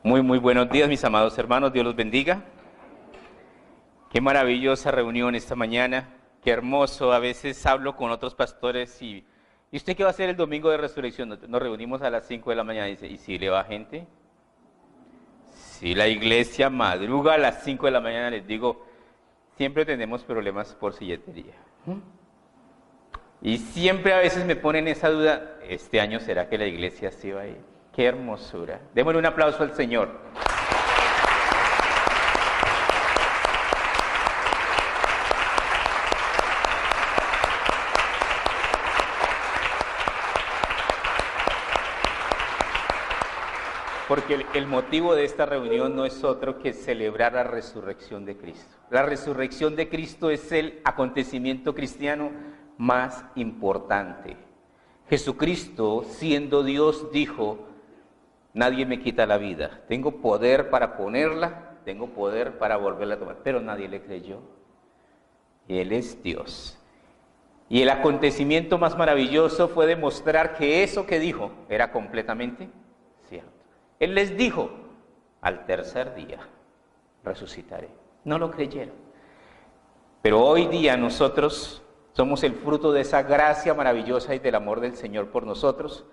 Muy buenos días, mis amados hermanos. Dios los bendiga. Qué maravillosa reunión esta mañana. Qué hermoso. A veces hablo con otros pastores ¿y usted qué va a hacer el domingo de resurrección? Nos reunimos a las 5 de la mañana. Dice, ¿y si le va gente? Si la iglesia madruga a las 5 de la mañana, les digo, siempre tenemos problemas por silletería. Y siempre a veces me ponen esa duda, ¿este año será que la iglesia sí va a ir? ¡Qué hermosura! Démosle un aplauso al Señor. Porque el motivo de esta reunión no es otro que celebrar la resurrección de Cristo. La resurrección de Cristo es el acontecimiento cristiano más importante. Jesucristo, siendo Dios, dijo: nadie me quita la vida, tengo poder para ponerla, tengo poder para volverla a tomar, pero nadie le creyó. Y Él es Dios. Y el acontecimiento más maravilloso fue demostrar que eso que dijo era completamente cierto. Él les dijo, al tercer día resucitaré. No lo creyeron. Pero hoy día nosotros somos el fruto de esa gracia maravillosa y del amor del Señor por nosotros.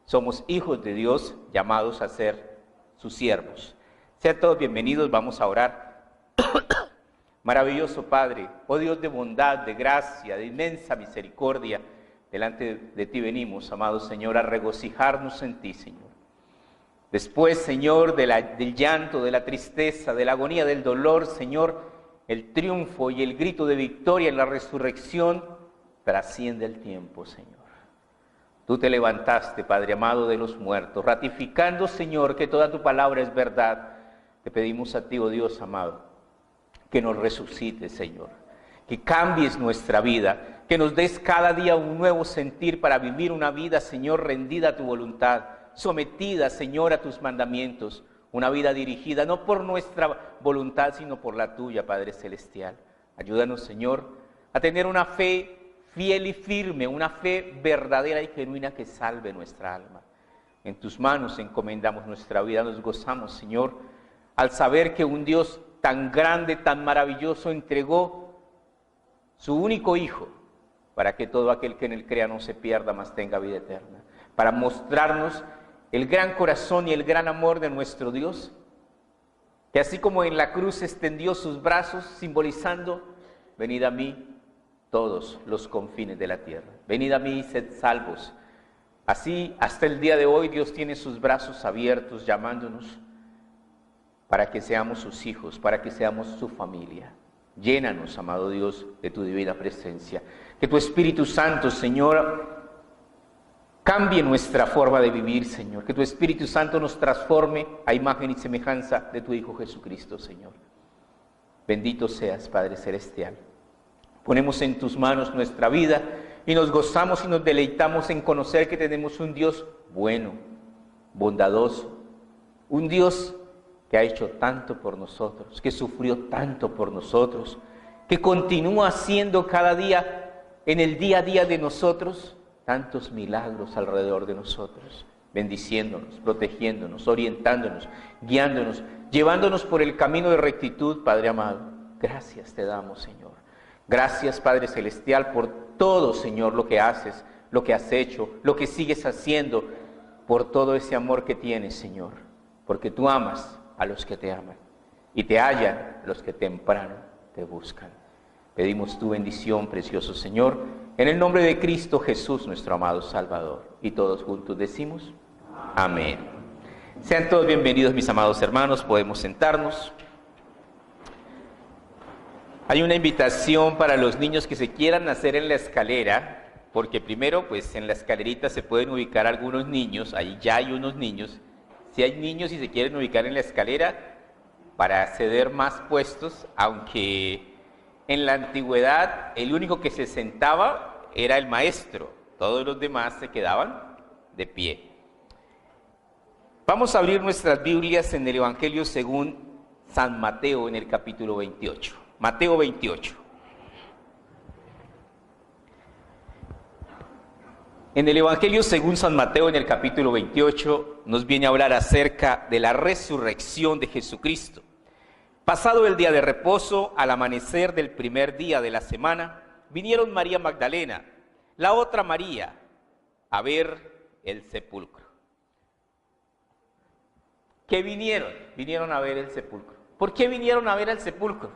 Somos hijos de Dios llamados a ser sus siervos. Sean todos bienvenidos, vamos a orar. Maravilloso Padre, oh Dios de bondad, de gracia, de inmensa misericordia, delante de ti venimos, amado Señor, a regocijarnos en ti, Señor. Después, Señor, del llanto, de la tristeza, de la agonía, del dolor, Señor, el triunfo y el grito de victoria en la resurrección trasciende el tiempo, Señor. Tú te levantaste, Padre amado, de los muertos, ratificando, Señor, que toda tu palabra es verdad. Te pedimos a ti, oh Dios amado, que nos resucites, Señor, que cambies nuestra vida, que nos des cada día un nuevo sentir para vivir una vida, Señor, rendida a tu voluntad, sometida, Señor, a tus mandamientos, una vida dirigida no por nuestra voluntad, sino por la tuya, Padre Celestial. Ayúdanos, Señor, a tener una fe fiel y firme, una fe verdadera y genuina que salve nuestra alma. En tus manos encomendamos nuestra vida, nos gozamos, Señor, al saber que un Dios tan grande, tan maravilloso, entregó su único Hijo, para que todo aquel que en él crea no se pierda, mas tenga vida eterna, para mostrarnos el gran corazón y el gran amor de nuestro Dios, que así como en la cruz extendió sus brazos, simbolizando, venid a mí todos los confines de la tierra, venid a mí y sed salvos. Así, hasta el día de hoy, Dios tiene sus brazos abiertos, llamándonos para que seamos sus hijos, para que seamos su familia. Llénanos, amado Dios, de tu divina presencia. Que tu Espíritu Santo, Señor, cambie nuestra forma de vivir, Señor. Que tu Espíritu Santo nos transforme a imagen y semejanza de tu Hijo Jesucristo, Señor. Bendito seas, Padre Celestial. Ponemos en tus manos nuestra vida y nos gozamos y nos deleitamos en conocer que tenemos un Dios bueno, bondadoso, un Dios que ha hecho tanto por nosotros, que sufrió tanto por nosotros, que continúa haciendo cada día, en el día a día de nosotros, tantos milagros alrededor de nosotros, bendiciéndonos, protegiéndonos, orientándonos, guiándonos, llevándonos por el camino de rectitud, Padre amado. Gracias te damos, Señor. Gracias, Padre Celestial, por todo, Señor, lo que haces, lo que has hecho, lo que sigues haciendo, por todo ese amor que tienes, Señor, porque tú amas a los que te aman y te hallan los que temprano te buscan. Pedimos tu bendición, precioso Señor, en el nombre de Cristo Jesús, nuestro amado Salvador. Y todos juntos decimos, amén. Sean todos bienvenidos, mis amados hermanos, podemos sentarnos. Hay una invitación para los niños que se quieran hacer en la escalera, porque primero, pues en la escalerita se pueden ubicar algunos niños, ahí ya hay unos niños. Si hay niños y se quieren ubicar en la escalera para ceder más puestos, aunque en la antigüedad el único que se sentaba era el maestro, todos los demás se quedaban de pie. Vamos a abrir nuestras Biblias en el Evangelio según San Mateo en el capítulo 28. Mateo 28. En el Evangelio según San Mateo, en el capítulo 28, nos viene a hablar acerca de la resurrección de Jesucristo. Pasado el día de reposo, al amanecer del primer día de la semana, vinieron María Magdalena, la otra María, a ver el sepulcro. ¿Qué vinieron? Vinieron a ver el sepulcro. ¿Por qué vinieron a ver el sepulcro?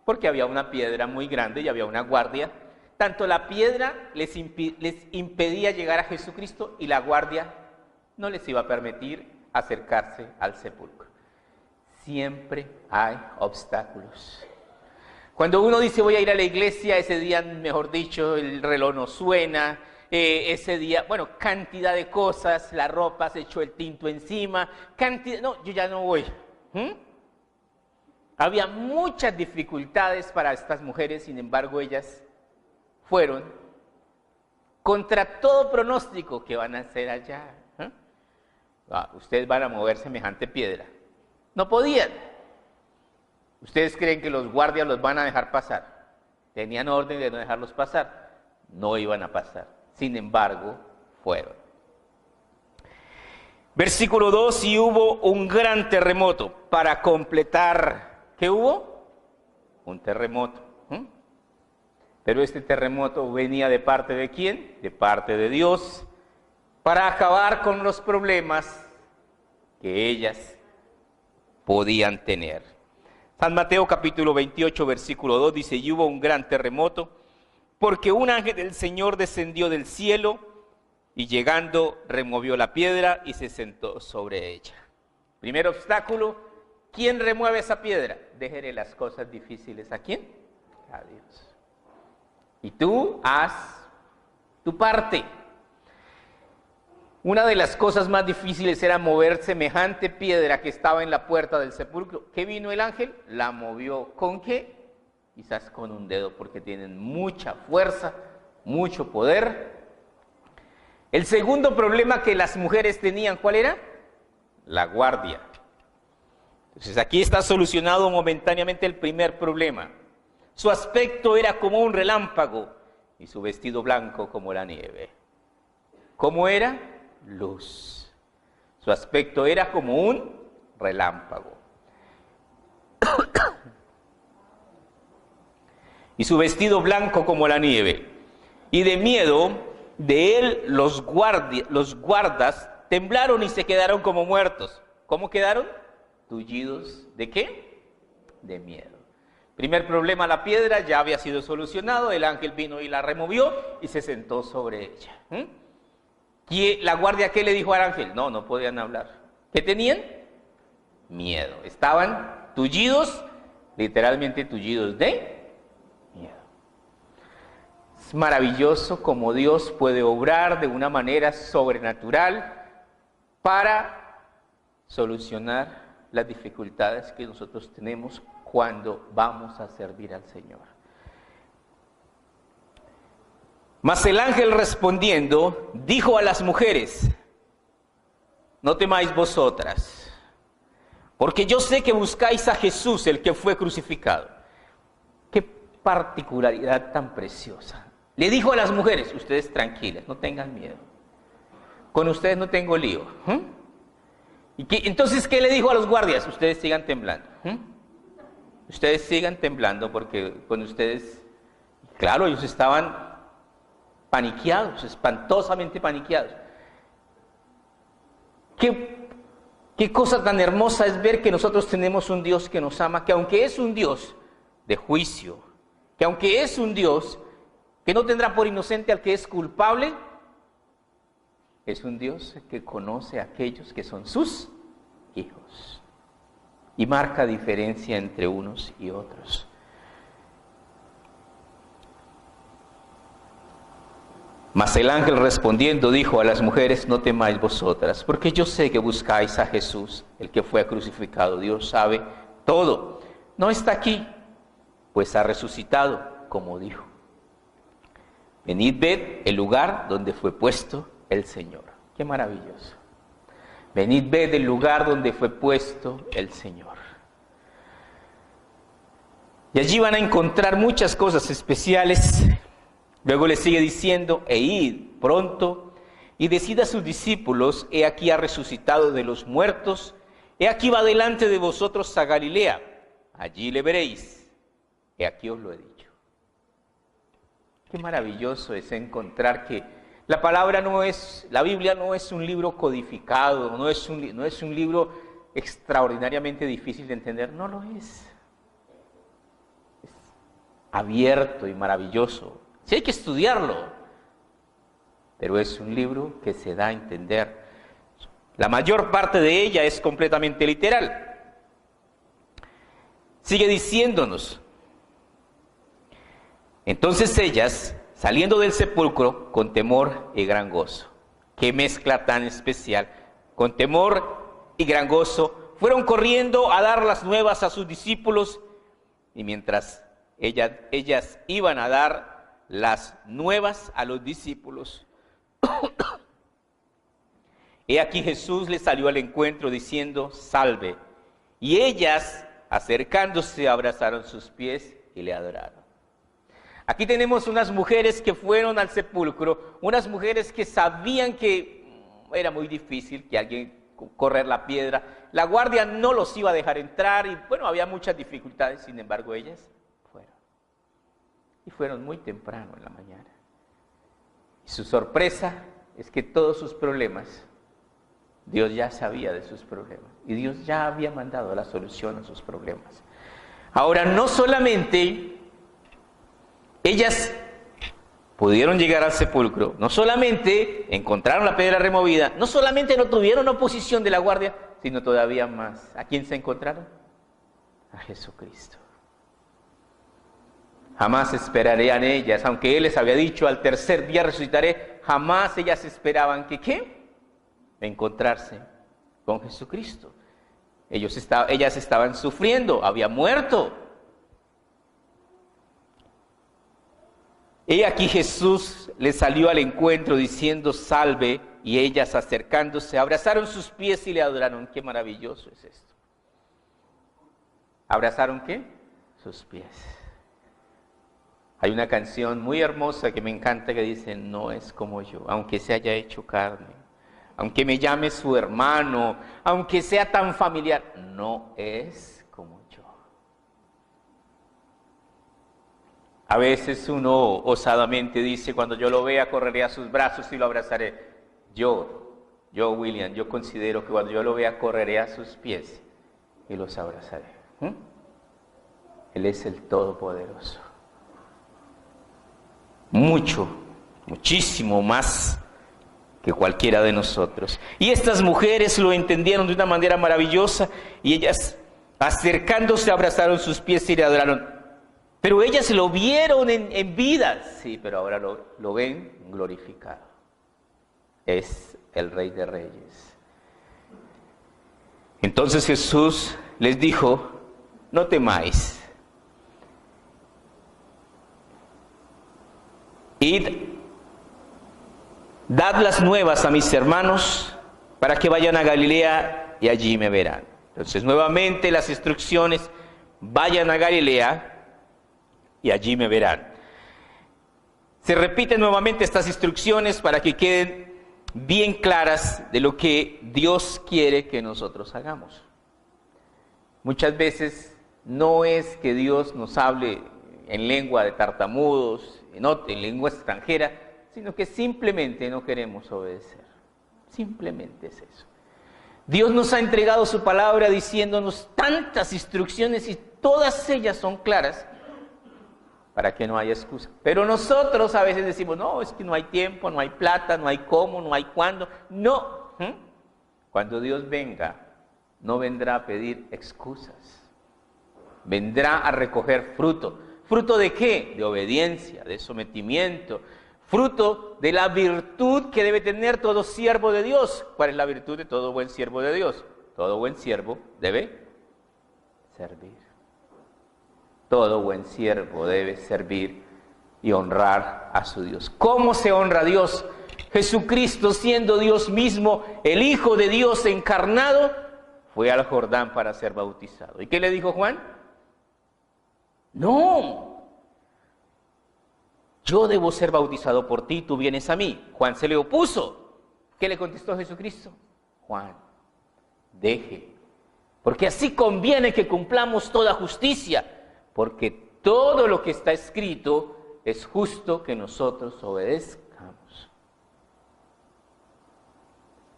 Porque había una piedra muy grande y había una guardia. Tanto la piedra les impedía llegar a Jesucristo y la guardia no les iba a permitir acercarse al sepulcro. Siempre hay obstáculos. Cuando uno dice voy a ir a la iglesia, ese día, mejor dicho, el reloj no suena, ese día, bueno, cantidad de cosas, la ropa se echó el tinto encima, no, yo ya no voy. Había muchas dificultades para estas mujeres, sin embargo ellas fueron contra todo pronóstico. ¿Qué van a hacer allá? Ustedes van a mover semejante piedra. No podían. ¿Ustedes creen que los guardias los van a dejar pasar? Tenían orden de no dejarlos pasar. No iban a pasar. Sin embargo, fueron. Versículo 2, y hubo un gran terremoto para completar. ¿Qué hubo? Un terremoto. Pero este terremoto venía de parte de ¿quién? De parte de Dios, para acabar con los problemas que ellas podían tener. San Mateo capítulo 28, versículo 2 dice, y hubo un gran terremoto, porque un ángel del Señor descendió del cielo, y llegando removió la piedra y se sentó sobre ella. Primer obstáculo, ¿quién remueve esa piedra? Déjele las cosas difíciles, ¿a quién? A Dios. Y tú haz tu parte. Una de las cosas más difíciles era mover semejante piedra que estaba en la puerta del sepulcro. ¿Qué vino el ángel? La movió. ¿Con qué? Quizás con un dedo, porque tienen mucha fuerza, mucho poder. El segundo problema que las mujeres tenían, ¿cuál era? La guardia. Entonces aquí está solucionado momentáneamente el primer problema. Su aspecto era como un relámpago y su vestido blanco como la nieve. ¿Cómo era? Luz. Su aspecto era como un relámpago. Y su vestido blanco como la nieve. Y de miedo de él los guardas temblaron y se quedaron como muertos. ¿Cómo quedaron? Tullidos. ¿De qué? De miedo. Primer problema, la piedra ya había sido solucionado, el ángel vino y la removió y se sentó sobre ella. ¿Y la guardia qué le dijo al ángel? No podían hablar. ¿Qué tenían? Miedo. Estaban tullidos, literalmente tullidos de miedo. Es maravilloso cómo Dios puede obrar de una manera sobrenatural para solucionar las dificultades que nosotros tenemos cuando vamos a servir al Señor. Mas el ángel respondiendo, dijo a las mujeres, no temáis vosotras, porque yo sé que buscáis a Jesús, el que fue crucificado. Qué particularidad tan preciosa. Le dijo a las mujeres, ustedes tranquilas, no tengan miedo. Con ustedes no tengo lío. Entonces, ¿qué le dijo a los guardias? Ustedes sigan temblando. Ustedes sigan temblando porque con ustedes, claro, ellos estaban paniqueados, espantosamente paniqueados. Qué cosa tan hermosa es ver que nosotros tenemos un Dios que nos ama, que aunque es un Dios de juicio, que aunque es un Dios que no tendrá por inocente al que es culpable, es un Dios que conoce a aquellos que son sus hijos. Y marca diferencia entre unos y otros. Mas el ángel respondiendo dijo a las mujeres, no temáis vosotras, porque yo sé que buscáis a Jesús, el que fue crucificado. Dios sabe todo. No está aquí, pues ha resucitado, como dijo. Venid, ved el lugar donde fue puesto el Señor. Qué maravilloso. Venid, ved el lugar donde fue puesto el Señor. Y allí van a encontrar muchas cosas especiales Luego le sigue diciendo, e id pronto y decid a sus discípulos, he aquí ha resucitado de los muertos, he aquí va delante de vosotros a Galilea, allí le veréis, he aquí os lo he dicho. Qué maravilloso es encontrar que la Biblia no es un libro codificado, no es un libro extraordinariamente difícil de entender, no lo es. Es abierto y maravilloso. Sí hay que estudiarlo, pero es un libro que se da a entender. La mayor parte de ella es completamente literal. Sigue diciéndonos, entonces ellas, saliendo del sepulcro, con temor y gran gozo. Qué mezcla tan especial. Con temor y gran gozo, fueron corriendo a dar las nuevas a sus discípulos, y mientras ellas iban a dar las nuevas a los discípulos, he aquí Jesús les salió al encuentro diciendo, salve. Y ellas, acercándose, abrazaron sus pies y le adoraron. Aquí tenemos unas mujeres que fueron al sepulcro, unas mujeres que sabían que era muy difícil que alguien correr la piedra. La guardia no los iba a dejar entrar y bueno, había muchas dificultades, sin embargo ellas fueron. Y fueron muy temprano en la mañana. Y su sorpresa es que todos sus problemas, Dios ya sabía de sus problemas y Dios ya había mandado la solución a sus problemas. Ahora, no solamente ellas pudieron llegar al sepulcro, no solamente encontraron la piedra removida, no solamente no tuvieron oposición de la guardia, sino todavía más. ¿A quién se encontraron? A Jesucristo. Jamás esperarían ellas, aunque Él les había dicho, al tercer día resucitaré, jamás ellas esperaban que, ¿qué? Encontrarse con Jesucristo. Ellas estaban sufriendo, había muerto. He aquí Jesús les salió al encuentro diciendo salve, y ellas acercándose abrazaron sus pies y le adoraron. Qué maravilloso es esto. ¿Abrazaron qué? Sus pies. Hay una canción muy hermosa que me encanta que dice, no es como yo, aunque se haya hecho carne, aunque me llame su hermano, aunque sea tan familiar, no es como yo. A veces uno osadamente dice, cuando yo lo vea correré a sus brazos y lo abrazaré. William, yo considero que cuando yo lo vea correré a sus pies y los abrazaré. Él es el Todopoderoso. Muchísimo más que cualquiera de nosotros. Y estas mujeres lo entendieron de una manera maravillosa y ellas, acercándose, abrazaron sus pies y le adoraron. Pero ellas lo vieron en vida, sí, pero ahora lo ven glorificado. Es el Rey de Reyes. Entonces Jesús les dijo, no temáis. Id, dad las nuevas a mis hermanos para que vayan a Galilea y allí me verán. Entonces nuevamente las instrucciones, vayan a Galilea y allí me verán. Se repiten nuevamente estas instrucciones para que queden bien claras de lo que Dios quiere que nosotros hagamos. Muchas veces no es que Dios nos hable en lengua de tartamudos, en lengua extranjera, sino que simplemente no queremos obedecer. Simplemente es eso. Dios nos ha entregado su palabra diciéndonos tantas instrucciones y todas ellas son claras para que no haya excusa. Pero nosotros a veces decimos, no, es que no hay tiempo, no hay plata, no hay cómo, no hay cuándo. No. Cuando Dios venga, no vendrá a pedir excusas. Vendrá a recoger fruto. ¿Fruto de qué? De obediencia, de sometimiento. Fruto de la virtud que debe tener todo siervo de Dios. ¿Cuál es la virtud de todo buen siervo de Dios? Todo buen siervo debe servir. Todo buen siervo debe servir y honrar a su Dios. ¿Cómo se honra a Dios? Jesucristo, siendo Dios mismo, el Hijo de Dios encarnado, fue al Jordán para ser bautizado. ¿Y qué le dijo Juan? No. yo debo ser bautizado por ti, tú vienes a mí. Juan se le opuso. ¿Qué le contestó Jesucristo? Juan, deje, porque así conviene que cumplamos toda justicia, porque todo lo que está escrito es justo que nosotros obedezcamos.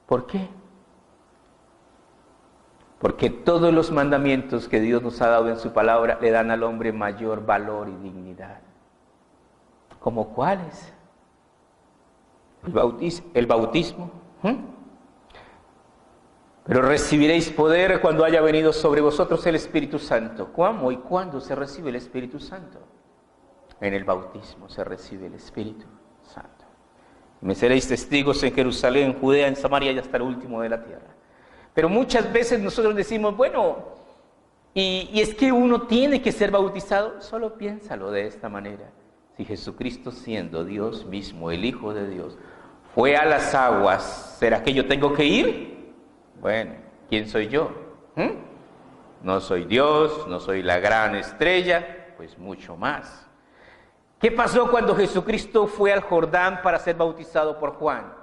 ¿Por qué? Porque todos los mandamientos que Dios nos ha dado en su palabra le dan al hombre mayor valor y dignidad. ¿Cómo cuáles? El bautismo. Pero recibiréis poder cuando haya venido sobre vosotros el Espíritu Santo. ¿Cómo y cuándo se recibe el Espíritu Santo? En el bautismo se recibe el Espíritu Santo. Me seréis testigos en Jerusalén, en Judea, en Samaria y hasta el último de la tierra. Pero muchas veces nosotros decimos, bueno, y es que uno tiene que ser bautizado. Solo piénsalo de esta manera. Si Jesucristo, siendo Dios mismo, el Hijo de Dios, fue a las aguas, ¿será que yo tengo que ir? Bueno, ¿quién soy yo? No soy Dios, no soy la gran estrella, pues mucho más. ¿Qué pasó cuando Jesucristo fue al Jordán para ser bautizado por Juan?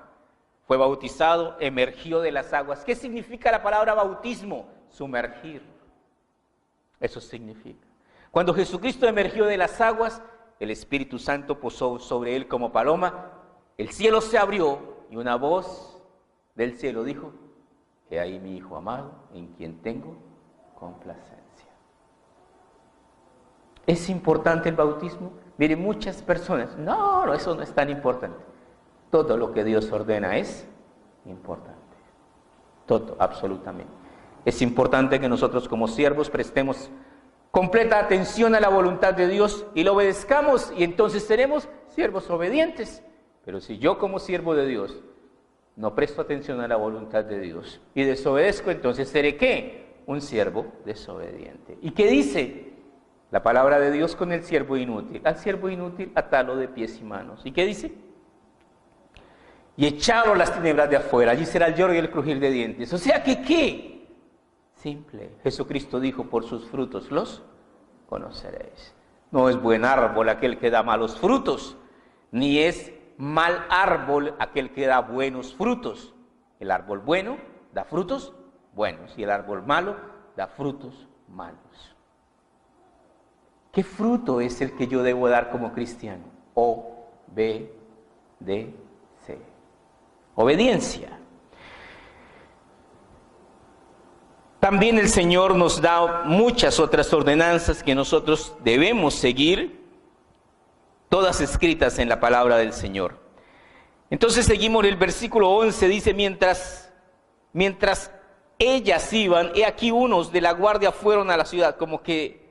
Fue bautizado, emergió de las aguas. ¿Qué significa la palabra bautismo? Sumergir. Eso significa. Cuando Jesucristo emergió de las aguas, el Espíritu Santo posó sobre él como paloma, el cielo se abrió y una voz del cielo dijo, he ahí mi Hijo amado, en quien tengo complacencia. ¿Es importante el bautismo? Mire, muchas personas, no, eso no es tan importante. Todo lo que Dios ordena es importante. Todo, absolutamente. Es importante que nosotros como siervos prestemos completa atención a la voluntad de Dios y lo obedezcamos y entonces seremos siervos obedientes. Pero si yo como siervo de Dios no presto atención a la voluntad de Dios y desobedezco, entonces seré ¿qué? Un siervo desobediente. ¿Y qué dice la palabra de Dios con el siervo inútil? Al siervo inútil atalo de pies y manos. ¿Y qué dice? Y echado las tinieblas de afuera, allí será el lloro y el crujir de dientes. O sea que ¿qué? Simple. Jesucristo dijo, por sus frutos los conoceréis. No es buen árbol aquel que da malos frutos, ni es mal árbol aquel que da buenos frutos. El árbol bueno da frutos buenos y el árbol malo da frutos malos. ¿Qué fruto es el que yo debo dar como cristiano? O-B-D-C. Obediencia. También el Señor nos da muchas otras ordenanzas que nosotros debemos seguir, todas escritas en la palabra del Señor. Entonces seguimos el versículo 11, dice, mientras ellas iban, he aquí unos de la guardia fueron a la ciudad, como que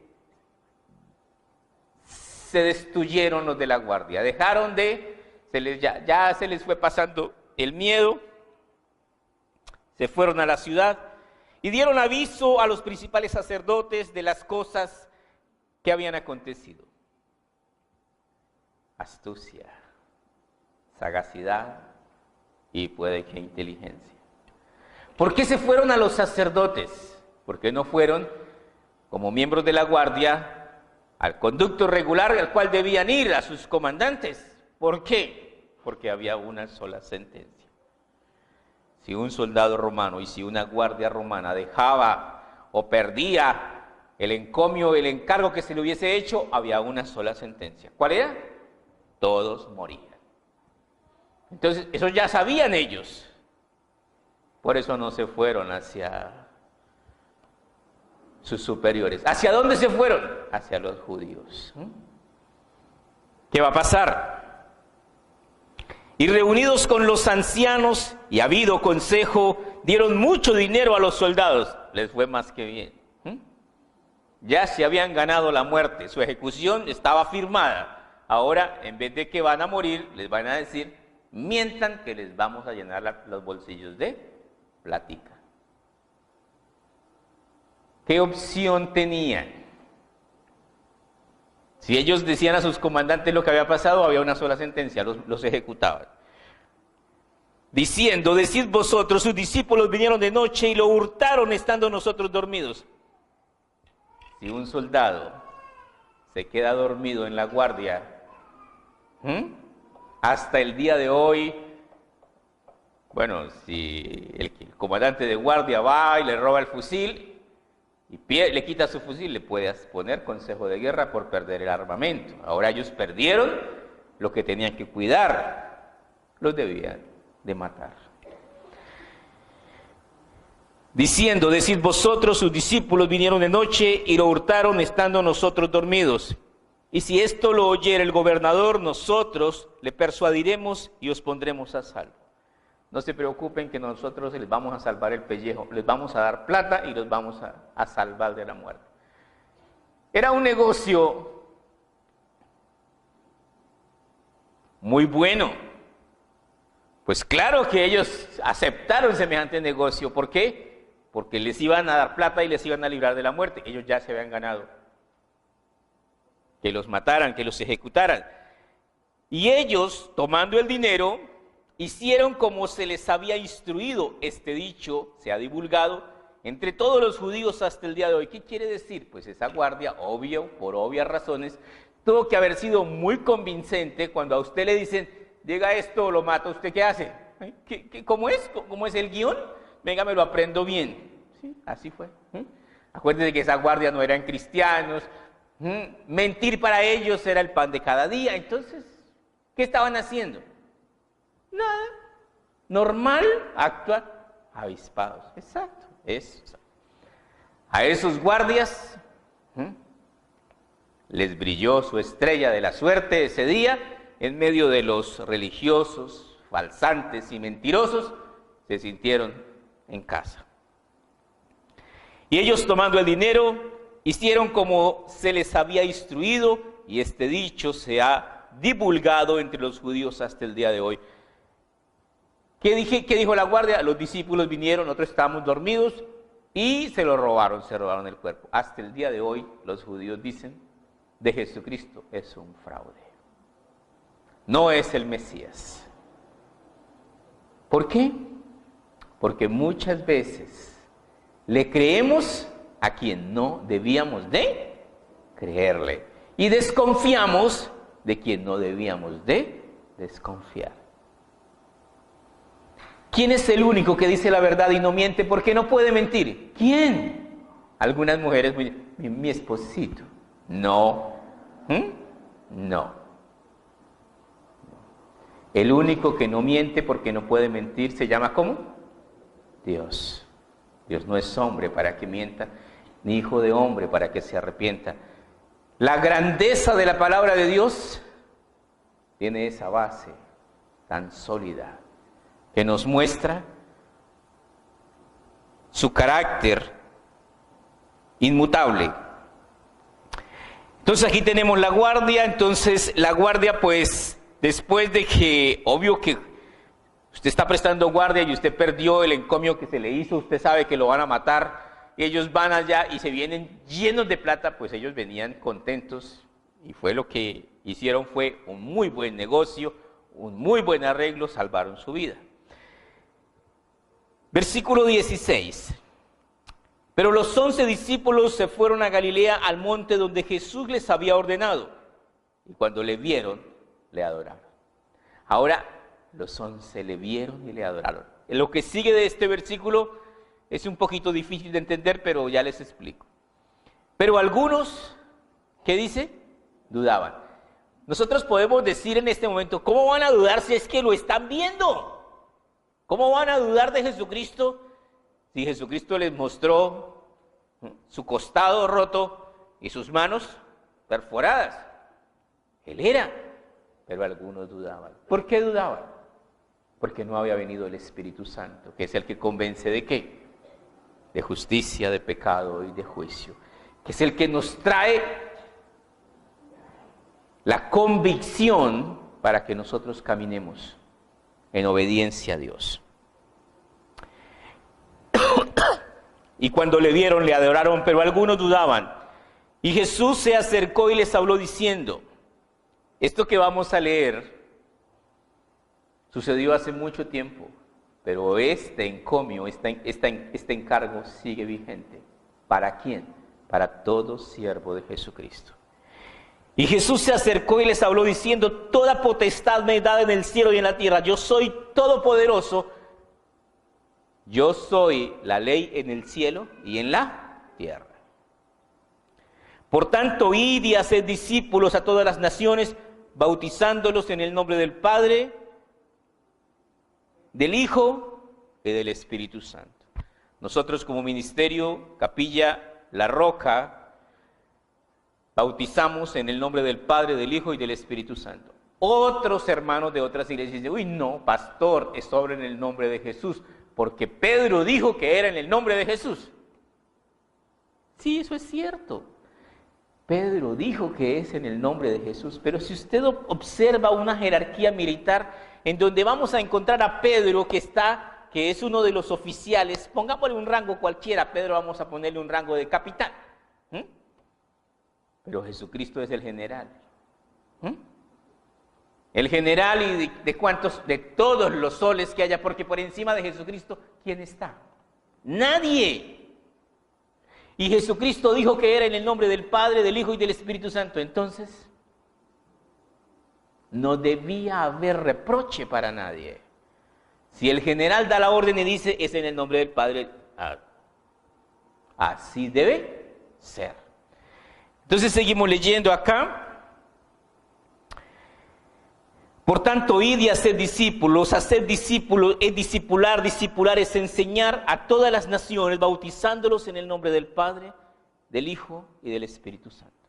se destruyeron los de la guardia, dejaron ya se les fue pasando el miedo, se fueron a la ciudad y dieron aviso a los principales sacerdotes de las cosas que habían acontecido. Astucia, sagacidad y puede que inteligencia. ¿Por qué se fueron a los sacerdotes? ¿Por qué no fueron como miembros de la guardia al conducto regular al cual debían ir, a sus comandantes? ¿Por qué? Porque había una sola sentencia. Si un soldado romano y si una guardia romana dejaba o perdía el encomio, el encargo que se le hubiese hecho, había una sola sentencia. ¿Cuál era? Todos morían. Entonces, eso ya sabían ellos. Por eso no se fueron hacia sus superiores. ¿Hacia dónde se fueron? Hacia los judíos. ¿Qué va a pasar? Y reunidos con los ancianos y habido consejo, dieron mucho dinero a los soldados. Les fue más que bien. Ya se habían ganado la muerte, su ejecución estaba firmada. Ahora, en vez de que van a morir, les van a decir, mientan que les vamos a llenar los bolsillos de plática. ¿Qué opción tenían? Si ellos decían a sus comandantes lo que había pasado, había una sola sentencia, los ejecutaban. Diciendo, decid vosotros, sus discípulos vinieron de noche y lo hurtaron estando nosotros dormidos. Si un soldado se queda dormido en la guardia, Hasta el día de hoy, bueno, si el comandante de guardia va y le roba el fusil y le quita su fusil, le puede poner consejo de guerra por perder el armamento. Ahora ellos perdieron lo que tenían que cuidar, los debían de matar. Diciendo, decid vosotros, sus discípulos vinieron de noche y lo hurtaron estando nosotros dormidos. Y si esto lo oyera el gobernador, nosotros le persuadiremos y os pondremos a salvo. No se preocupen que nosotros les vamos a salvar el pellejo, les vamos a dar plata y los vamos a salvar de la muerte. Era un negocio muy bueno. Pues claro que ellos aceptaron semejante negocio. ¿Por qué? Porque les iban a dar plata y les iban a librar de la muerte. Ellos ya se habían ganado que los mataran, que los ejecutaran. Y ellos, tomando el dinero, hicieron como se les había instruido. Este dicho se ha divulgado entre todos los judíos hasta el día de hoy. ¿Qué quiere decir? Pues esa guardia, obvio, por obvias razones, tuvo que haber sido muy convincente cuando a usted le dicen, llega esto o lo mata, ¿usted qué hace? ¿Cómo es? ¿Cómo es el guión? Venga, me lo aprendo bien. Sí, así fue. Acuérdense que esa guardia no eran cristianos. Mentir para ellos era el pan de cada día. Entonces, ¿qué estaban haciendo? Nada. Normal, actuar avispados. Exacto. Eso. A esos guardias les brilló su estrella de la suerte ese día. En medio de los religiosos, falsantes y mentirosos, se sintieron en casa. Y ellos, tomando el dinero, hicieron como se les había instruido, y este dicho se ha divulgado entre los judíos hasta el día de hoy. ¿Qué dijo la guardia? Los discípulos vinieron, nosotros estábamos dormidos, y se robaron el cuerpo. Hasta el día de hoy, los judíos dicen, de Jesucristo es un fraude. No es el Mesías. ¿Por qué? Porque muchas veces le creemos a quien no debíamos de creerle y desconfiamos de quien no debíamos de desconfiar. ¿Quién es el único que dice la verdad y no miente? ¿Por qué no puede mentir? ¿Quién? Algunas mujeres, mi esposito. No. No. El único que no miente porque no puede mentir se llama ¿cómo? Dios. Dios no es hombre para que mienta, ni hijo de hombre para que se arrepienta. La grandeza de la palabra de Dios tiene esa base tan sólida que nos muestra su carácter inmutable. Entonces aquí tenemos la guardia. Entonces la guardia, pues, después de que, obvio que usted está prestando guardia y usted perdió el encomio que se le hizo, usted sabe que lo van a matar, y ellos van allá y se vienen llenos de plata, pues ellos venían contentos, y fue lo que hicieron, fue un muy buen negocio, un muy buen arreglo, salvaron su vida. Versículo 16. Pero los 11 discípulos se fueron a Galilea, al monte donde Jesús les había ordenado, y cuando le vieron, le adoraron. Ahora, los 11 le vieron y le adoraron. Lo que sigue de este versículo es un poquito difícil de entender, pero ya les explico. Pero algunos, ¿qué dice? Dudaban. Nosotros podemos decir en este momento, ¿cómo van a dudar si es que lo están viendo? ¿Cómo van a dudar de Jesucristo si Jesucristo les mostró su costado roto y sus manos perforadas? Él era, pero algunos dudaban. ¿Por qué dudaban? Porque no había venido el Espíritu Santo, que es el que convence ¿de qué? De justicia, de pecado y de juicio. Que es el que nos trae la convicción para que nosotros caminemos en obediencia a Dios. Y cuando le vieron, le adoraron, pero algunos dudaban. Y Jesús se acercó y les habló diciendo, esto que vamos a leer sucedió hace mucho tiempo, pero este encomio, este encargo sigue vigente. ¿Para quién? Para todo siervo de Jesucristo. Y Jesús se acercó y les habló diciendo: toda potestad me es dada en el cielo y en la tierra. Yo soy todopoderoso. Yo soy la ley en el cielo y en la tierra. Por tanto, id y haced discípulos a todas las naciones, bautizándolos en el nombre del Padre, del Hijo y del Espíritu Santo. Nosotros como ministerio, Capilla La Roca, bautizamos en el nombre del Padre, del Hijo y del Espíritu Santo. Otros hermanos de otras iglesias dicen: uy, no, pastor, es sobre en el nombre de Jesús, porque Pedro dijo que era en el nombre de Jesús. Sí, eso es cierto. Pedro dijo que es en el nombre de Jesús, pero si usted observa una jerarquía militar en donde vamos a encontrar a Pedro que es uno de los oficiales, pongámosle un rango cualquiera, a Pedro vamos a ponerle un rango de capitán. Pero Jesucristo es el general. El general y de todos los soles que haya, porque por encima de Jesucristo, ¿quién está? Nadie. Y Jesucristo dijo que era en el nombre del Padre, del Hijo y del Espíritu Santo. Entonces, no debía haber reproche para nadie. Si el general da la orden y dice: es en el nombre del Padre, así debe ser. Entonces seguimos leyendo acá. Por tanto, id y haced discípulos. Hacer discípulos es discipular, discipular es enseñar a todas las naciones, bautizándolos en el nombre del Padre, del Hijo y del Espíritu Santo.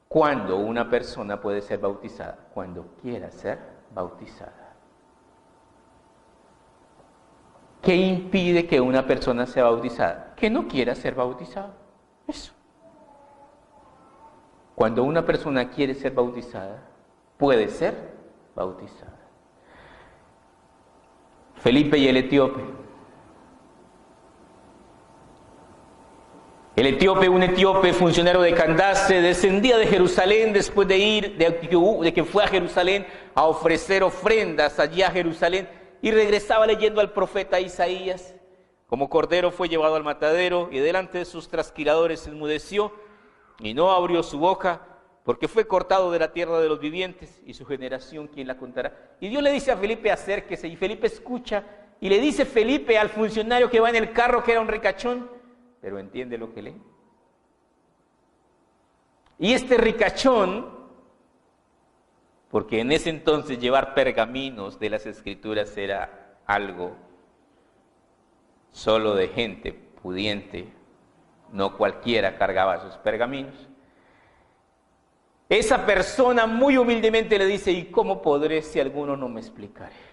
¿Cuándo una persona puede ser bautizada? Cuando quiera ser bautizada. ¿Qué impide que una persona sea bautizada? Que no quiera ser bautizada. Eso. Cuando una persona quiere ser bautizada, puede ser bautizada. Felipe y el etíope. El etíope, un etíope funcionario de Candace, descendía de Jerusalén después de que fue a Jerusalén a ofrecer ofrendas allí a Jerusalén, y regresaba leyendo al profeta Isaías. Como cordero fue llevado al matadero, y delante de sus trasquiladores se enmudeció y no abrió su boca, porque fue cortado de la tierra de los vivientes, y su generación, ¿quién la contará? Y Dios le dice a Felipe: acérquese, y Felipe escucha, y le dice Felipe al funcionario que va en el carro, que era un ricachón, pero entiende lo que lee. Y este ricachón, porque en ese entonces llevar pergaminos de las Escrituras era algo solo de gente pudiente, no cualquiera cargaba sus pergaminos. Esa persona muy humildemente le dice: ¿y cómo podré si alguno no me explicare?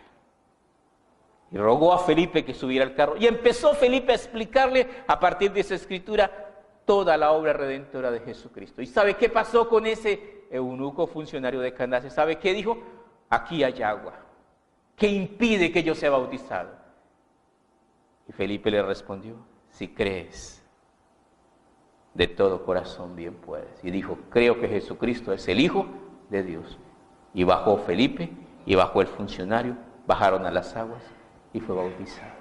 Y rogó a Felipe que subiera al carro, y empezó Felipe a explicarle a partir de esa escritura toda la obra redentora de Jesucristo. ¿Y sabe qué pasó con ese eunuco funcionario de Candace? ¿Sabe qué dijo? Aquí hay agua. ¿Qué impide que yo sea bautizado? Y Felipe le respondió: si crees de todo corazón, bien puedes. Y dijo: creo que Jesucristo es el Hijo de Dios. Y bajó Felipe, y bajó el funcionario, bajaron a las aguas, y fue bautizado.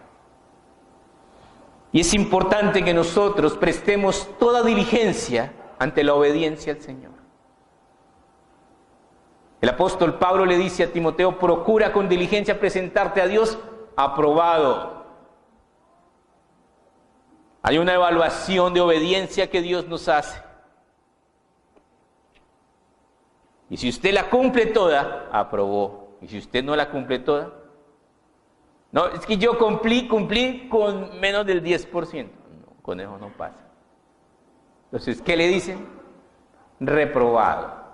Y es importante que nosotros prestemos toda diligencia ante la obediencia al Señor. El apóstol Pablo le dice a Timoteo: procura con diligencia presentarte a Dios aprobado. Hay una evaluación de obediencia que Dios nos hace. Y si usted la cumple toda, aprobó. Y si usted no la cumple toda, no, es que yo cumplí con menos del 10%. No, con eso no pasa. Entonces, ¿qué le dicen? Reprobado.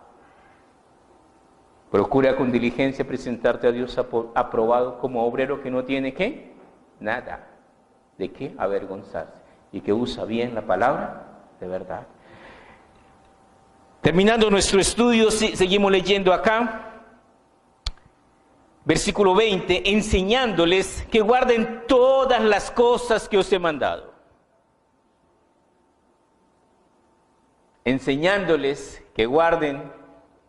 Procura con diligencia presentarte a Dios aprobado como obrero que no tiene ¿qué? Nada de qué avergonzarse y que usa bien la palabra de verdad. Terminando nuestro estudio, seguimos leyendo acá. Versículo 20, enseñándoles que guarden todas las cosas que os he mandado. Enseñándoles que guarden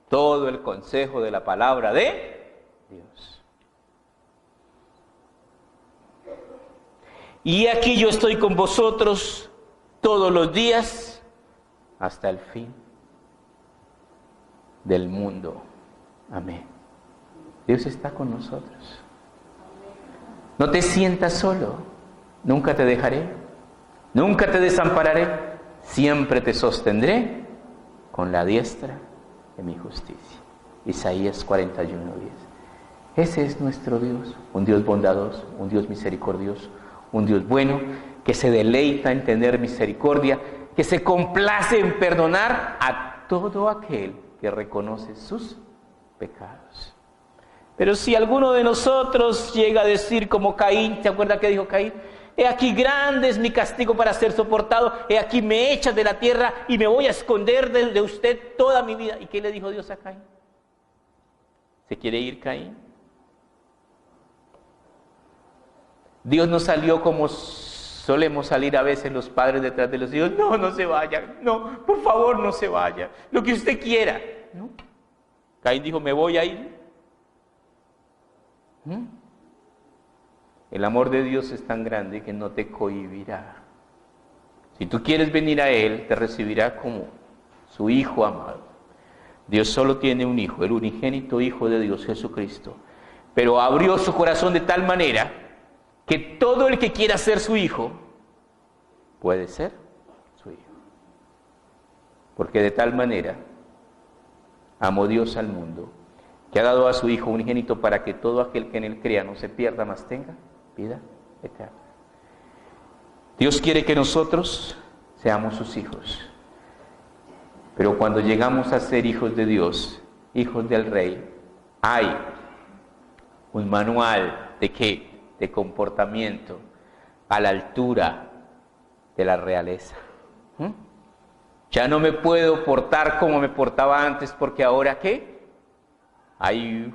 todo el consejo de la palabra de Dios. Y aquí yo estoy con vosotros todos los días hasta el fin del mundo. Amén. Dios está con nosotros. No te sientas solo. Nunca te dejaré. Nunca te desampararé. Siempre te sostendré con la diestra de mi justicia. Isaías 41:10. Ese es nuestro Dios, un Dios bondadoso, un Dios misericordioso, un Dios bueno, que se deleita en tener misericordia, que se complace en perdonar a todo aquel que reconoce sus pecados. Pero si alguno de nosotros llega a decir como Caín, ¿te acuerdas qué dijo Caín? He aquí grande es mi castigo para ser soportado, he aquí me echas de la tierra y me voy a esconder de usted toda mi vida. ¿Y qué le dijo Dios a Caín? ¿Se quiere ir Caín? Dios no salió como solemos salir a veces los padres detrás de los hijos. No, no se vaya, no, por favor no se vaya, lo que usted quiera. ¿No? Caín dijo, me voy a ir. El amor de Dios es tan grande que no te cohibirá. Si tú quieres venir a Él, te recibirá como su Hijo amado. Dios solo tiene un Hijo, el unigénito Hijo de Dios, Jesucristo. Pero abrió su corazón de tal manera que todo el que quiera ser su hijo, puede ser su hijo. Porque de tal manera amó Dios al mundo, que ha dado a su Hijo unigénito para que todo aquel que en él crea no se pierda, mas tenga vida eterna. Dios quiere que nosotros seamos sus hijos. Pero cuando llegamos a ser hijos de Dios, hijos del Rey, hay un manual de ¿qué? De comportamiento a la altura de la realeza. Ya no me puedo portar como me portaba antes, porque ahora ¿qué? Hay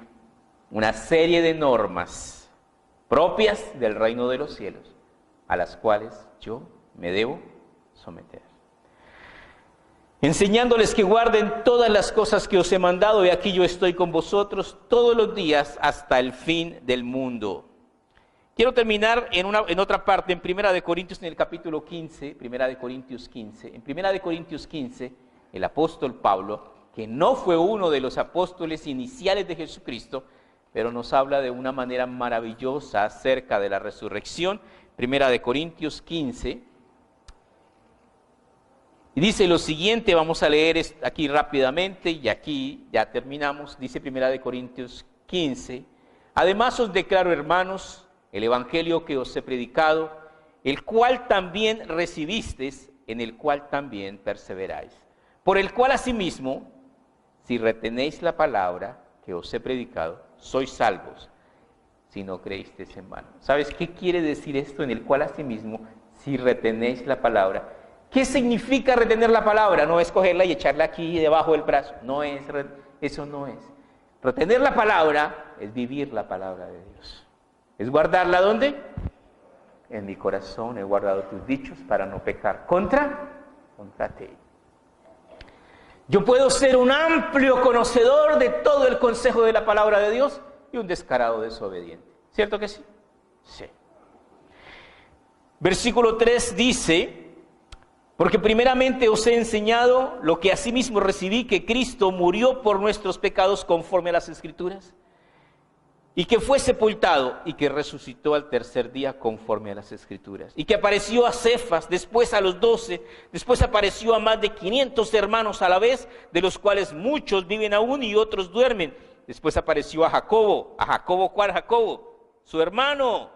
una serie de normas propias del reino de los cielos a las cuales yo me debo someter. Enseñándoles que guarden todas las cosas que os he mandado, y aquí yo estoy con vosotros todos los días hasta el fin del mundo. Quiero terminar en otra parte, en Primera de Corintios, en el capítulo 15, Primera de Corintios 15. En Primera de Corintios 15, el apóstol Pablo, que no fue uno de los apóstoles iniciales de Jesucristo, pero nos habla de una manera maravillosa acerca de la resurrección. Primera de Corintios 15. Y dice lo siguiente, vamos a leer aquí rápidamente, y aquí ya terminamos. Dice Primera de Corintios 15. Además os declaro, hermanos, el evangelio que os he predicado, el cual también recibisteis, en el cual también perseveráis. Por el cual asimismo, si retenéis la palabra que os he predicado, sois salvos, si no creísteis en vano. ¿Sabes qué quiere decir esto? En el cual asimismo, si retenéis la palabra. ¿Qué significa retener la palabra? No es cogerla y echarla aquí debajo del brazo. No es, eso no es. Retener la palabra es vivir la palabra de Dios. ¿Es guardarla dónde? En mi corazón he guardado tus dichos para no pecar contra ti. Yo puedo ser un amplio conocedor de todo el consejo de la palabra de Dios y un descarado desobediente. ¿Cierto que sí? Sí. Versículo 3 dice, porque primeramente os he enseñado lo que asimismo recibí, que Cristo murió por nuestros pecados conforme a las Escrituras, y que fue sepultado y que resucitó al tercer día conforme a las Escrituras, y que apareció a Cefas, después a los 12, después apareció a más de 500 hermanos a la vez, de los cuales muchos viven aún y otros duermen. Después apareció a Jacobo. ¿A Jacobo cuál Jacobo? Su hermano.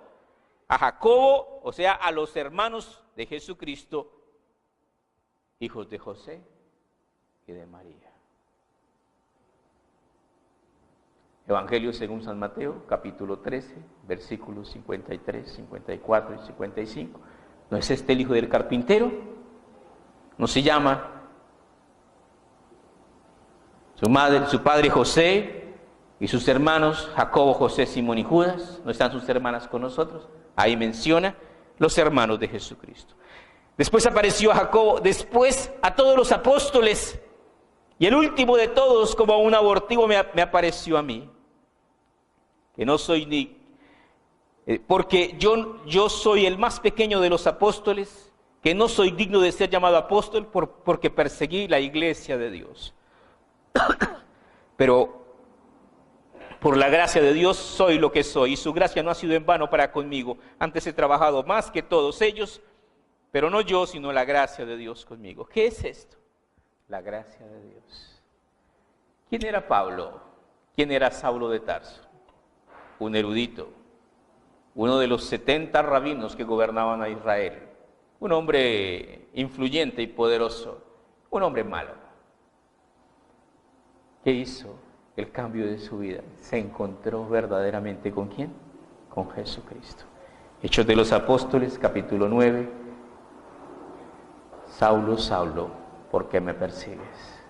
A Jacobo, o sea, a los hermanos de Jesucristo, hijos de José y de María. Evangelio según San Mateo, capítulo 13, versículos 53, 54 y 55. ¿No es este el hijo del carpintero? ¿No se llama su padre José y sus hermanos Jacobo, José, Simón y Judas? ¿No están sus hermanas con nosotros? Ahí menciona los hermanos de Jesucristo. Después apareció a Jacobo, después a todos los apóstoles, y el último de todos, como un abortivo, me apareció a mí, que no soy porque yo soy el más pequeño de los apóstoles que no soy digno de ser llamado apóstol porque perseguí la iglesia de Dios. Pero por la gracia de Dios soy lo que soy, y su gracia no ha sido en vano para conmigo. Antes he trabajado más que todos ellos, pero no yo, sino la gracia de Dios conmigo. ¿Qué es esto? La gracia de Dios. ¿Quién era Pablo? ¿Quién era Saulo de Tarso? Un erudito, uno de los 70 rabinos que gobernaban a Israel, un hombre influyente y poderoso, un hombre malo. ¿Qué hizo? El cambio de su vida. Se encontró verdaderamente ¿con quién? Con Jesucristo. Hechos de los Apóstoles, capítulo 9. Saulo, Saulo, ¿por qué me persigues?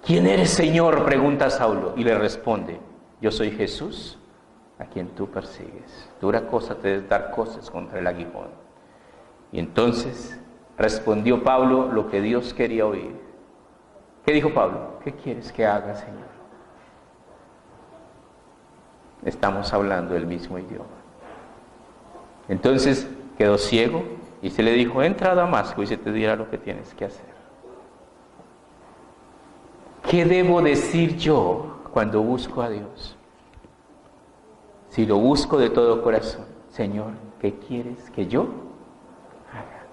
¿Quién eres, Señor?, pregunta Saulo, y le responde: yo soy Jesús, a quien tú persigues. Dura cosa te es dar cosas contra el aguijón. Y entonces respondió Pablo lo que Dios quería oír. ¿Qué dijo Pablo? ¿Qué quieres que haga, Señor? Estamos hablando el mismo idioma. Entonces quedó ciego y se le dijo: entra a Damasco y se te dirá lo que tienes que hacer. ¿Qué debo decir yo cuando busco a Dios? Si lo busco de todo corazón: Señor, ¿qué quieres que yo haga?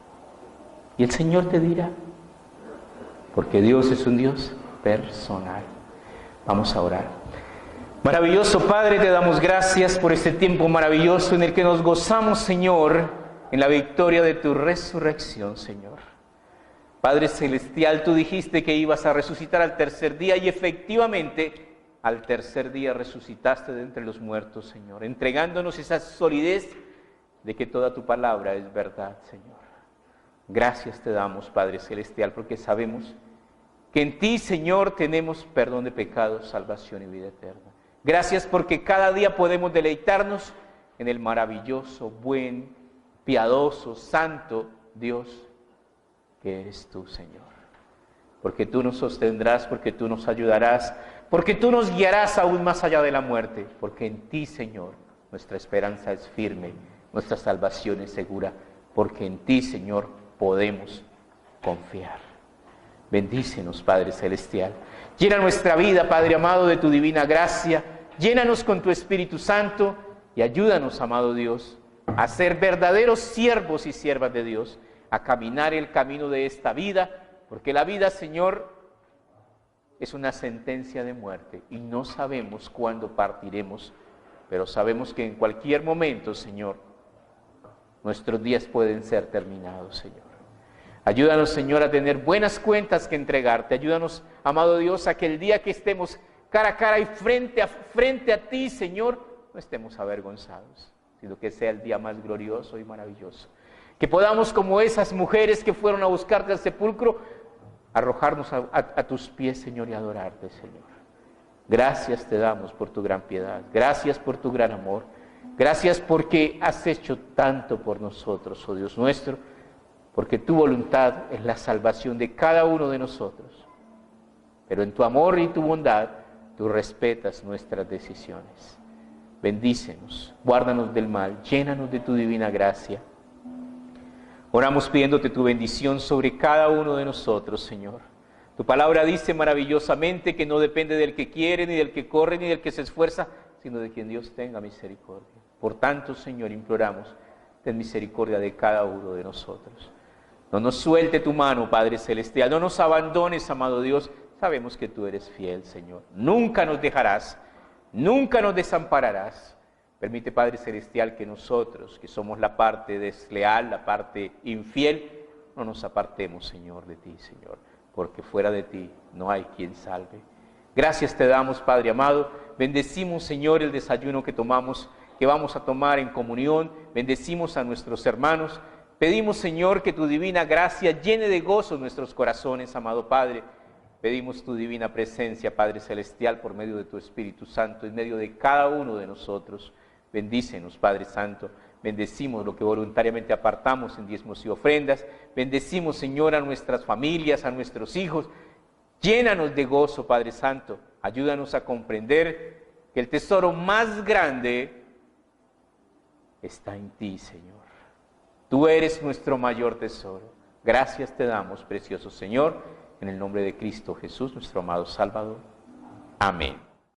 Y el Señor te dirá, porque Dios es un Dios personal. Vamos a orar. Maravilloso Padre, te damos gracias por este tiempo maravilloso en el que nos gozamos, Señor, en la victoria de tu resurrección, Señor. Padre Celestial, tú dijiste que ibas a resucitar al tercer día, y efectivamente al tercer día resucitaste de entre los muertos, Señor, entregándonos esa solidez de que toda tu palabra es verdad, Señor. Gracias te damos, Padre Celestial, porque sabemos que en ti, Señor, tenemos perdón de pecados, salvación y vida eterna. Gracias porque cada día podemos deleitarnos en el maravilloso, buen, piadoso, santo Dios que eres tú, Señor. Porque tú nos sostendrás, porque tú nos ayudarás, porque tú nos guiarás aún más allá de la muerte, porque en ti, Señor, nuestra esperanza es firme, nuestra salvación es segura, porque en ti, Señor, podemos confiar. Bendícenos, Padre Celestial. Llena nuestra vida, Padre amado, de tu divina gracia. Llénanos con tu Espíritu Santo y ayúdanos, amado Dios, a ser verdaderos siervos y siervas de Dios, a caminar el camino de esta vida, porque la vida, Señor, es una sentencia de muerte y no sabemos cuándo partiremos, pero sabemos que en cualquier momento, Señor, nuestros días pueden ser terminados, Señor. Ayúdanos, Señor, a tener buenas cuentas que entregarte. Ayúdanos, amado Dios, a que el día que estemos cara a cara y frente a ti, Señor, no estemos avergonzados, sino que sea el día más glorioso y maravilloso. Que podamos, como esas mujeres que fueron a buscarte al sepulcro, arrojarnos a tus pies, Señor, y adorarte, Señor. Gracias te damos por tu gran piedad. Gracias por tu gran amor. Gracias porque has hecho tanto por nosotros, oh Dios nuestro, porque tu voluntad es la salvación de cada uno de nosotros. Pero en tu amor y tu bondad, tú respetas nuestras decisiones. Bendícenos, guárdanos del mal, llénanos de tu divina gracia. Oramos pidiéndote tu bendición sobre cada uno de nosotros, Señor. Tu palabra dice maravillosamente que no depende del que quiere, ni del que corre, ni del que se esfuerza, sino de quien Dios tenga misericordia. Por tanto, Señor, imploramos, ten misericordia de cada uno de nosotros. No nos suelte tu mano, Padre Celestial, no nos abandones, amado Dios. Sabemos que tú eres fiel, Señor. Nunca nos dejarás, nunca nos desampararás. Permite, Padre Celestial, que nosotros, que somos la parte desleal, la parte infiel, no nos apartemos, Señor, de ti, Señor, porque fuera de ti no hay quien salve. Gracias te damos, Padre amado. Bendecimos, Señor, el desayuno que tomamos, que vamos a tomar en comunión. Bendecimos a nuestros hermanos. Pedimos, Señor, que tu divina gracia llene de gozo nuestros corazones, amado Padre. Pedimos tu divina presencia, Padre Celestial, por medio de tu Espíritu Santo, en medio de cada uno de nosotros. Bendícenos, Padre Santo. Bendecimos lo que voluntariamente apartamos en diezmos y ofrendas. Bendecimos, Señor, a nuestras familias, a nuestros hijos. Llénanos de gozo, Padre Santo. Ayúdanos a comprender que el tesoro más grande está en ti, Señor. Tú eres nuestro mayor tesoro. Gracias te damos, precioso Señor, en el nombre de Cristo Jesús, nuestro amado Salvador. Amén.